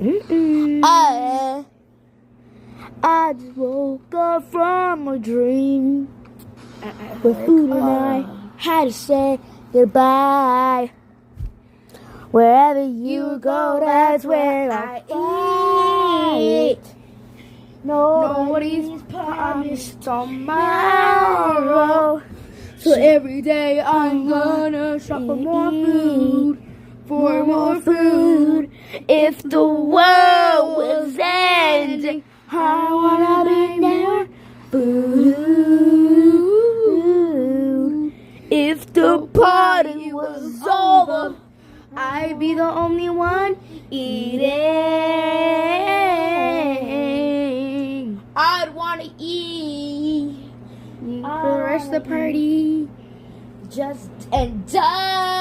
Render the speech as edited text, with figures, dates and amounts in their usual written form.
I just woke up from a dream with food and I had to say goodbye. Wherever you go, that's where I eat. Nobody's promised tomorrow. So every day I'm gonna shop for more food. For more food. If the world was ending, I wanna be there. Food. If the party was over, I'd be the only one eating. I'd wanna eat for the rest of the party. Just and die.